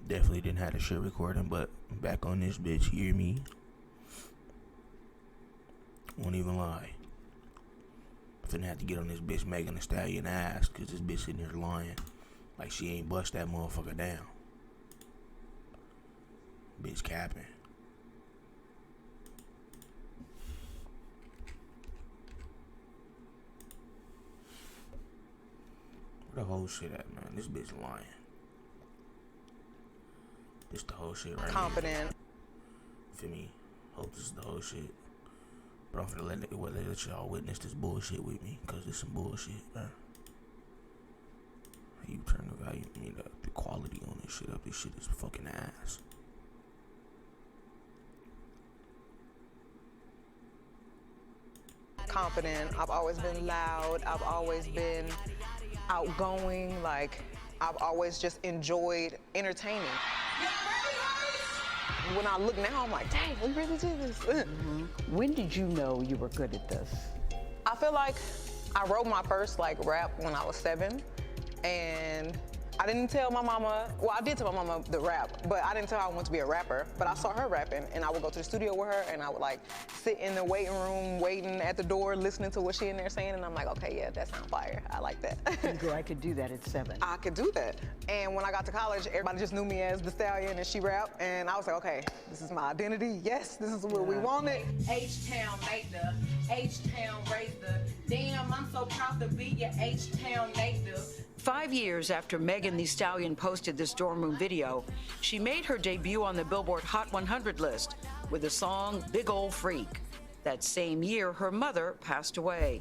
Definitely didn't have the shit recording, but back on this bitch, hear me? Won't even lie. Finna have to get on this bitch Megan Thee Stallion ass, cause this bitch sitting here lying like she ain't bust that motherfucker down. Bitch capping. Where the whole shit at, man? This bitch lying. This the whole shit right Confident. here. Feel me? Hope this is the whole shit. But I'm finna let y'all witness this bullshit with me, cause this some bullshit, man. How you turn the value, the quality on this shit up? This shit is fucking ass. Confident. I've always been loud. I've always been outgoing. Like, I've always just enjoyed entertaining. When I look now, I'm like, dang, we really did this. When did you know you were good at this? I feel like I wrote my first rap when I was 7, and I didn't tell my mama, well, I did tell my mama the rap, but I didn't tell her I wanted to be a rapper. But I saw her rapping, and I would go to the studio with her, and I would sit in the waiting room, waiting at the door, listening to what she in there saying, and I'm like, okay, yeah, that sounds fire. I like that. You go, I could do that at 7. I could do that. And when I got to college, everybody just knew me as the Stallion, and she rapped, and I was like, okay, this is my identity. Yes, this is what we wanted. H-Town made the, H-Town raised the, damn, I'm so proud to be your H-Town native. 5 years after Megan Thee Stallion posted this dorm room video, she made her debut on the Billboard Hot 100 list with the song Big Ol' Freak. That same year, her mother passed away.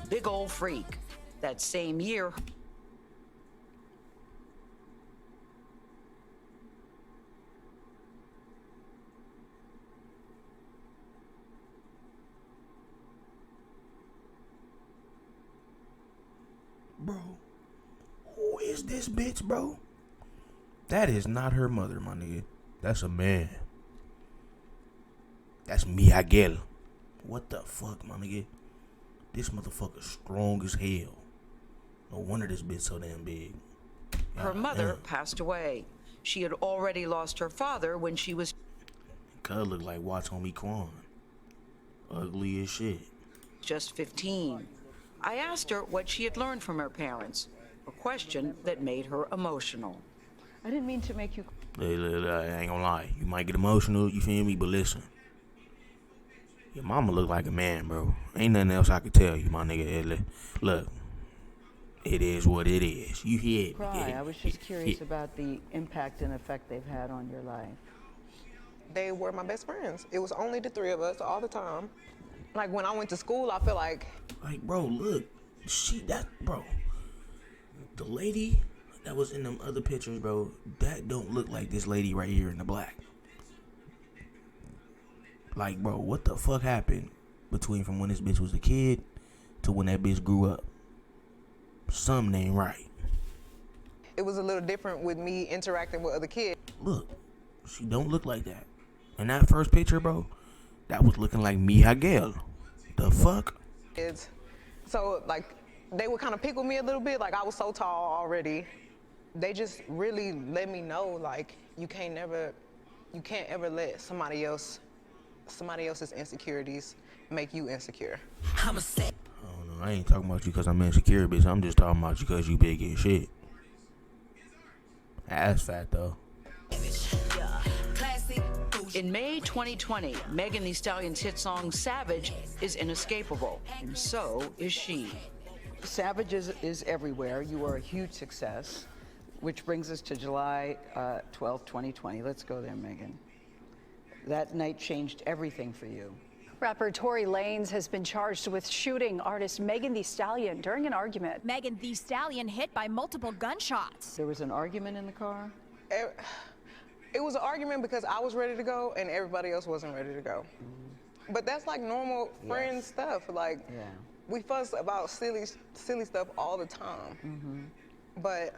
Big Ol' Freak. That same year, Bro, who is this bitch, bro? That is not her mother, my nigga. That's a man. That's MEG. What the fuck, my nigga? This motherfucker strong as hell. No wonder this bitch so damn big. her mother passed away. She had already lost her father when she was Cuz look like Watch Homie Quan. Ugly as shit. just 15. I asked her what she had learned from her parents, a question that made her emotional. I didn't mean to make you... Look, I ain't gonna lie. You might get emotional, you feel me? But listen. Your mama look like a man, bro. Ain't nothing else I could tell you, my nigga. Look. It is what it is. You hear it. Cry. I was just curious about the impact and effect they've had on your life. They were my best friends. It was only the 3 of us all the time. Like, when I went to school, I feel like... bro, look. Bro. The lady that was in them other pictures, bro, that don't look like this lady right here in the black. Like, bro, what the fuck happened between from when this bitch was a kid to when that bitch grew up? Something ain't right. It was a little different with me interacting with other kids. Look, she don't look like that. In that first picture, bro, that was looking like MEG. The fuck? So, they would kind of pick with me a little bit. Like, I was so tall already. They just really let me know, you can't ever let somebody else's insecurities make you insecure. I don't know. I ain't talking about you because I'm insecure, bitch. I'm just talking about you because you big as shit. Ass fat, though. In May 2020, Megan Thee Stallion's hit song Savage is inescapable, and so is she. Savage is everywhere. You are a huge success, which brings us to July 12, 2020. Let's go there, Megan. That night changed everything for you. Rapper Tory Lanez has been charged with shooting artist Megan Thee Stallion during an argument. Megan Thee Stallion hit by multiple gunshots. There was an argument in the car? It was an argument because I was ready to go and everybody else wasn't ready to go. But that's like normal friend stuff. We fuss about silly stuff all the time. But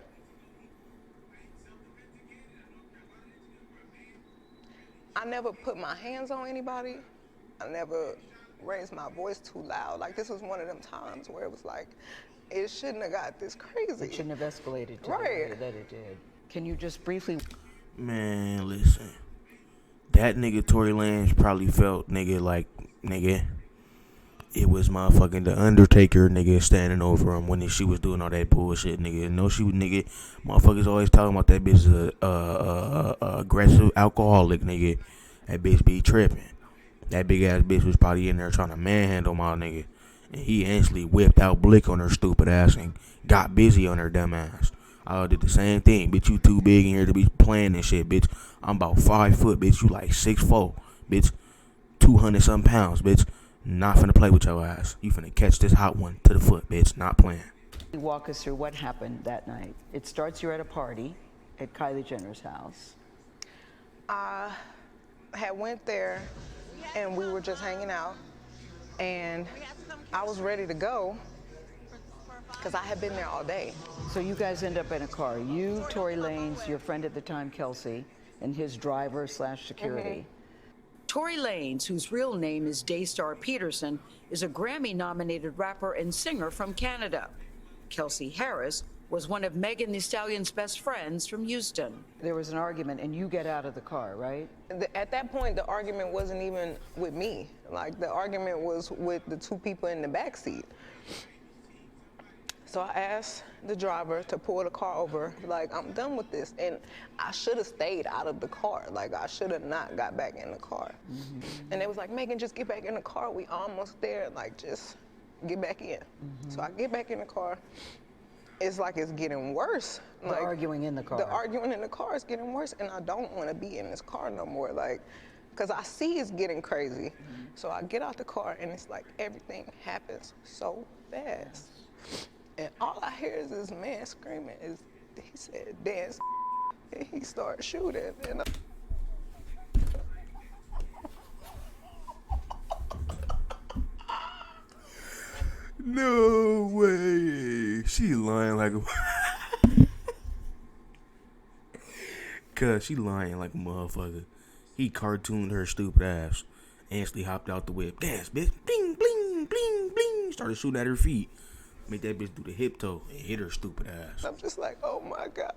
I never put my hands on anybody. I never raised my voice too loud. This was one of them times where it was like, it shouldn't have got this crazy. It shouldn't have escalated to Right. the way that it did. Can you just briefly... Man, listen. That nigga Tory Lanez probably felt, nigga, it was motherfucking the Undertaker, nigga, standing over him when she was doing all that bullshit, nigga. No, she was, nigga. Motherfuckers always talking about that bitch is a aggressive alcoholic, nigga. That bitch be tripping. That big ass bitch was probably in there trying to manhandle my nigga. And he instantly whipped out Blick on her stupid ass and got busy on her dumb ass. I did the same thing. Bitch, you too big in here to be playing this shit, bitch. I'm about 5 foot, bitch. You like 6'4", bitch. 200 something pounds, bitch. Not finna play with your ass. You finna catch this hot one to the foot, bitch. Not playing. walk us through what happened that night? It starts, you're at a party at Kylie Jenner's house. I had went there and we were just hanging out and I was ready to go because I had been there all day. So you guys end up in a car. You, Tory Lanez, your friend at the time, Kelsey, and his driver / security. Tory Lanez, whose real name is Daystar Peterson, is a Grammy-nominated rapper and singer from Canada. Kelsey Harris was one of Megan Thee Stallion's best friends from Houston. There was an argument, and you get out of the car, right? At that point, the argument wasn't even with me. Like, the argument was with the two people in the back seat. So I asked the driver to pull the car over, like, I'm done with this. And I should have stayed out of the car. Like, I should have not got back in the car. And they was like, Megan, just get back in the car. We almost there. Like, just get back in. So I get back in the car. It's like it's getting worse. The like, arguing in the car. The arguing in the car is getting worse, and I don't want to be in this car no more. Like, because I see it's getting crazy. So I get out the car, and it's like everything happens so fast. And all I hear is this man screaming. He said, dance, and he started shooting. And No way. She lying like a... Cuz she lying like a motherfucker. He cartooned her stupid ass. Instantly hopped out the whip. Dance, bitch. Bling, bling, bling, bling. Started shooting at her feet. Made that bitch do the hip toe and hit her stupid ass. I'm just like, oh my God.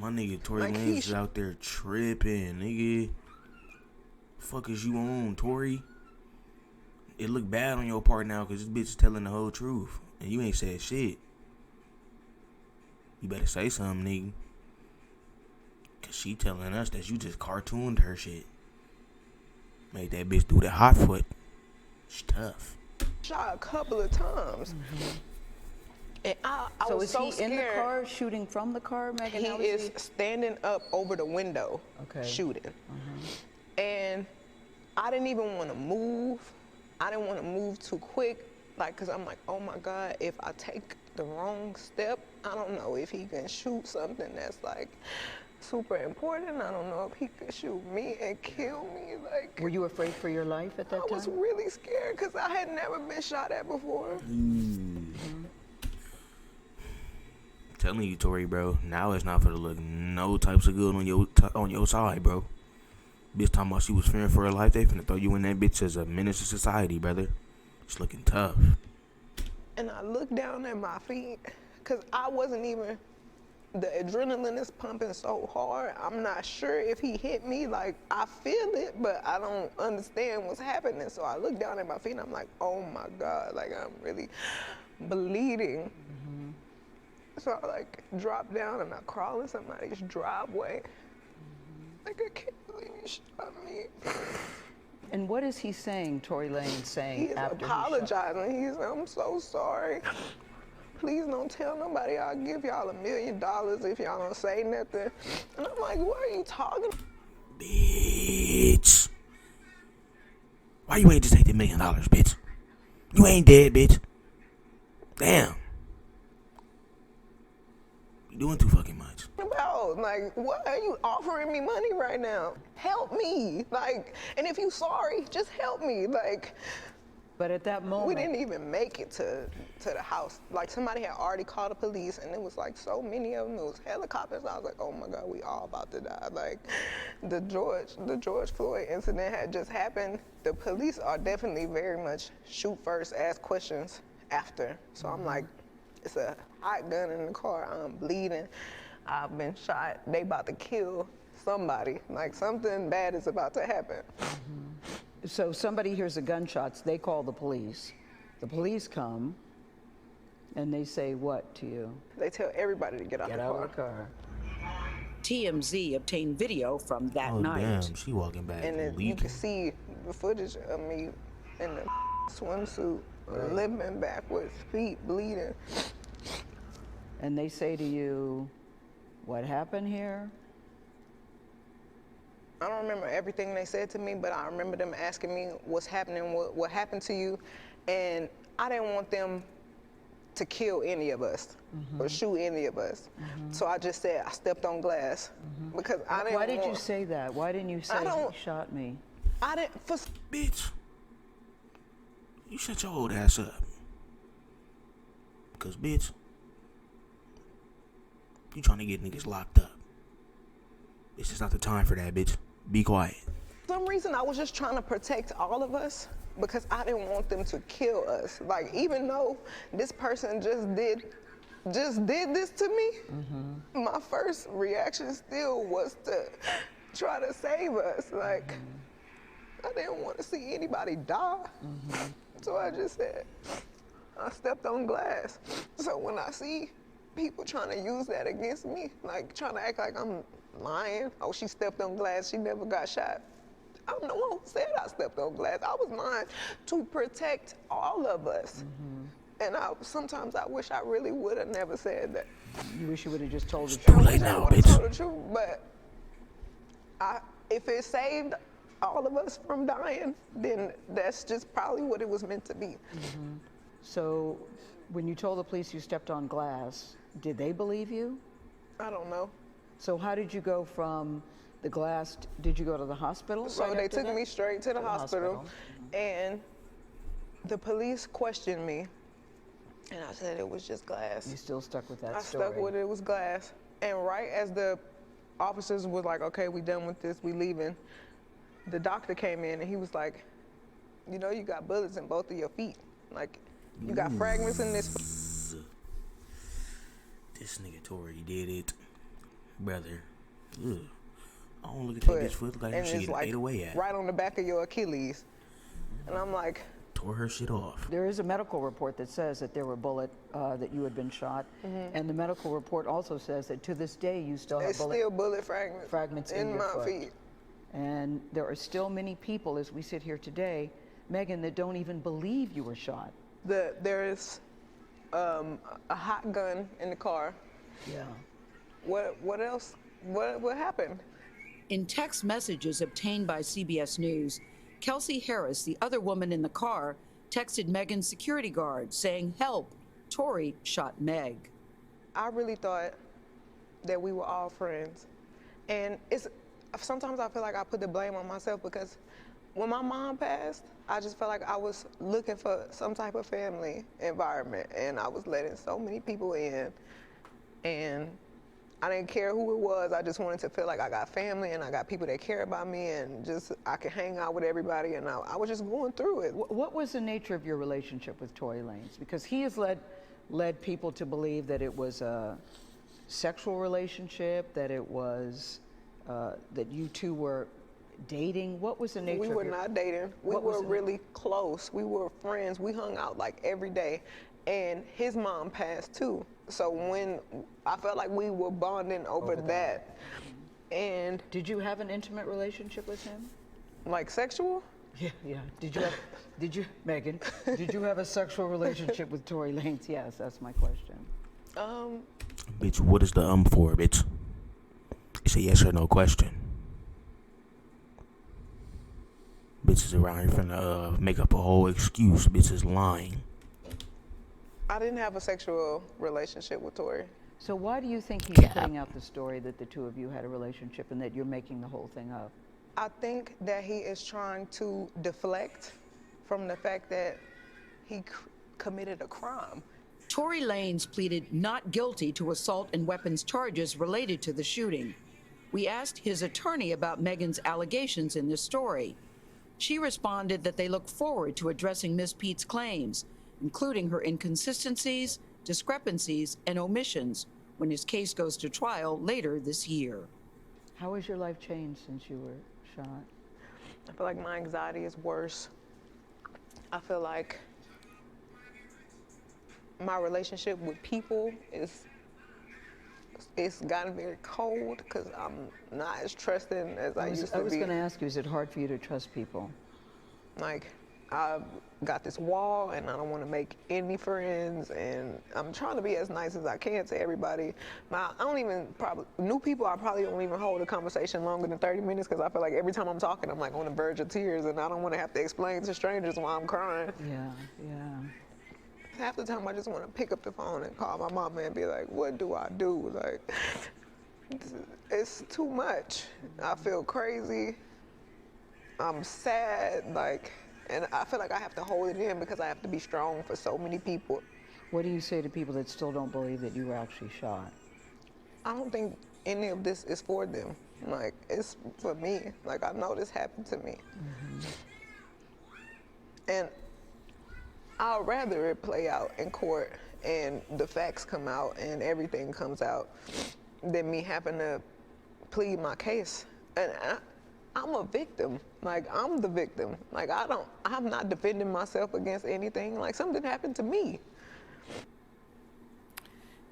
My nigga Tory Like, Lanez is out there tripping, nigga. Fuck is you on, Tory? It look bad on your part now because this bitch is telling the whole truth. And you ain't said shit. You better say something, nigga. Because she telling us that you just cartooned her shit. Made that bitch do the hot foot. It's tough. Shot a couple of times. And I was so is he scared. in the car shooting from the car, Megan? He How is standing up over the window, shooting. And I didn't even want to move. I didn't want to move too quick, like, because I'm like, oh my God, if I take the wrong step, I don't know if he can shoot something that's like super important. I don't know if he could shoot me and kill me. Like, Were you afraid for your life at that I time? was really scared because I had never been shot at before. Telling you, Tory, bro. Now it's not for to look no types of good on your side, bro. Bitch talking about she was fearing for her life. They finna throw you in that bitch as a menace to society, brother. It's looking tough. And I looked down at my feet because I wasn't even, the adrenaline is pumping so hard. I'm not sure if he hit me. Like, I feel it, but I don't understand what's happening. So I look down at my feet and I'm like, oh my God, like I'm really bleeding. So I like drop down and I crawl in somebody's driveway. Like, I can't believe you shot me. And what is he saying, Tory Lanez saying He's after apologizing. He's, I'm so sorry. Please don't tell nobody. I'll give y'all $1 million if y'all don't say nothing. And I'm like, what are you talking? Bitch. Why you ain't just take the $1 million, bitch? You ain't dead, bitch. Damn. You doing too fucking much. About, like, what are you offering me money right now? Help me. Like, and if you sorry, just help me. Like, But at that moment, we didn't even make it to the house. Like, somebody had already called the police, and it was like so many of them. It was helicopters. I was like, oh my God, we all about to die. Like, the George Floyd incident had just happened. The police are definitely very much shoot first, ask questions after. So I'm like, It's a hot gun in the car. I'm bleeding. I've been shot. They about to kill somebody. Like something bad is about to happen. So somebody hears the gunshots, they call the police. The police come, and they say what to you? They tell everybody to get out Get the out car. of the car. TMZ obtained video from that Oh night. damn, she walking back. And then you can see the footage of me in the swimsuit, limping backwards, feet bleeding. And they say to you, what happened here? I don't remember everything they said to me, but I remember them asking me what's happening, what happened to you, and I didn't want them to kill any of us or shoot any of us. So I just said I stepped on glass because I didn't. Why did you say that? Why didn't you say he shot me? I didn't. Bitch, you shut your old ass up. Because, bitch, you trying to get niggas locked up. This is not the time for that, bitch. Be quiet. For some reason, I was just trying to protect all of us because I didn't want them to kill us. Like, even though this person just did this to me, my first reaction still was to try to save us. Like, I didn't want to see anybody die. So I just said, I stepped on glass. So when I see people trying to use that against me, like trying to act like I'm lying, oh, she stepped on glass, she never got shot. I'm the one who said I stepped on glass. I was lying to protect all of us. And sometimes I wish I really would have never said that. You wish you would have just told the Too truth. late I now, would have bitch. told the truth, but if it saved all of us from dying, then that's just probably what it was meant to be. So when you told the police you stepped on glass, did they believe you? I don't know. So how did you go from the glass, did you go to the hospital? So right they after took that? me straight to the hospital, and the police questioned me, and I said it was just glass. You still stuck with that I story? stuck with it was glass. And right as the officers was like, okay, we done with this, we leaving, the doctor came in and he was like, you know, you got bullets in both of your feet. Like, you got fragments in this. This nigga Tory did it. Brother. Ugh. I don't look at that bitch foot like and she it's getting like ate away at. right on the back of your Achilles. And I'm like, Tore her shit off. There is a medical report that says that there were bullets, that you had been shot. And the medical report also says that to this day you still have it's still bullet fragments in your my foot. feet. And there are still many people, as we sit here today, Megan, that don't even believe you were shot. There is a hot gun in the car. Yeah. What else? What happened? In text messages obtained by CBS News, Kelsey Harris, the other woman in the car, texted Megan's security guard saying, "Help, Tory shot Meg." I really thought that we were all friends. And sometimes I feel like I put the blame on myself because when my mom passed, I just felt like I was looking for some type of family environment, and I was letting so many people in, and I didn't care who it was. I just wanted to feel like I got family and I got people that care about me, and just I could hang out with everybody, and I was just going through it. What was the nature of your relationship with Tory Lanez? Because he has led people to believe that it was a sexual relationship, that it was that you two were dating. What was the nature? We were not dating. We were really close. We were friends. We hung out like every day. And his mom passed too. So when I felt like we were bonding over that. And did you have an intimate relationship with him? Like sexual? Yeah. Megan, did you have a sexual relationship with Tory Lanez? Yes, that's my question. Bitch, what is the for, bitch? It's a yes or no question. Bitches around here finna make up a whole excuse. Bitches lying. I didn't have a sexual relationship with Tory. So why do you think he's putting out the story that the two of you had a relationship and that you're making the whole thing up? I think that he is trying to deflect from the fact that he committed a crime. Tory Lanez pleaded not guilty to assault and weapons charges related to the shooting. We asked his attorney about Megan's allegations in this story. She responded that they look forward to addressing Ms. Pete's claims, including her inconsistencies discrepancies, and omissions when his case goes to trial later this year. How has your life changed since you were shot? I feel like my anxiety is worse. I feel like my relationship with people it's gotten very cold because I'm not as trusting as I used to be. I was going to ask you, is it hard for you to trust people? Like, I've got this wall and I don't want to make any friends, and I'm trying to be as nice as I can to everybody. New people, I probably don't even hold a conversation longer than 30 minutes because I feel like every time I'm talking, I'm like on the verge of tears, and I don't want to have to explain to strangers why I'm crying. Yeah, yeah. Half the time I just want to pick up the phone and call my mama and be like, what do I do? Like, it's too much. I feel crazy. I'm sad, like, and I feel like I have to hold it in because I have to be strong for so many people. What do you say to people that still don't believe that you were actually shot? I don't think any of this is for them. Like, it's for me. Like, I know this happened to me. Mm-hmm. And I'd rather it play out in court and the facts come out and everything comes out than me having to plead my case. And I'm a victim. Like, I'm the victim. Like, I'm not defending myself against anything. Like, something happened to me.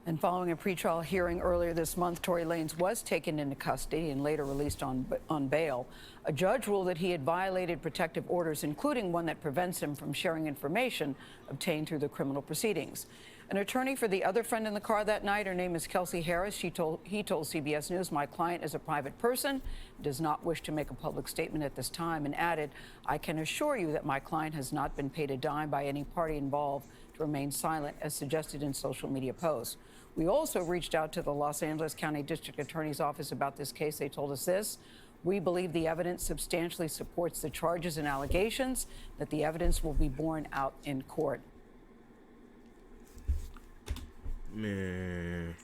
And following a pretrial hearing earlier this month, Tory Lanez was taken into custody and later released on bail. A judge ruled that he had violated protective orders, including one that prevents him from sharing information obtained through the criminal proceedings. An attorney for the other friend in the car that night, her name is Kelsey Harris. He told CBS News, "My client is a private person, does not wish to make a public statement at this time," and added, "I can assure you that my client has not been paid a dime by any party involved to remain silent," as suggested in social media posts. We also reached out to the Los Angeles County District Attorney's Office about this case. They told us this: "We believe the evidence substantially supports the charges and allegations, that the evidence will be borne out in court." Man,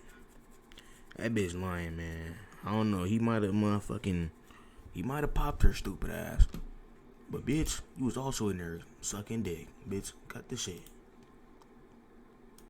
that bitch lying, man. I don't know. He might have popped her stupid ass. But bitch, you was also in there sucking dick. Bitch, cut the shit.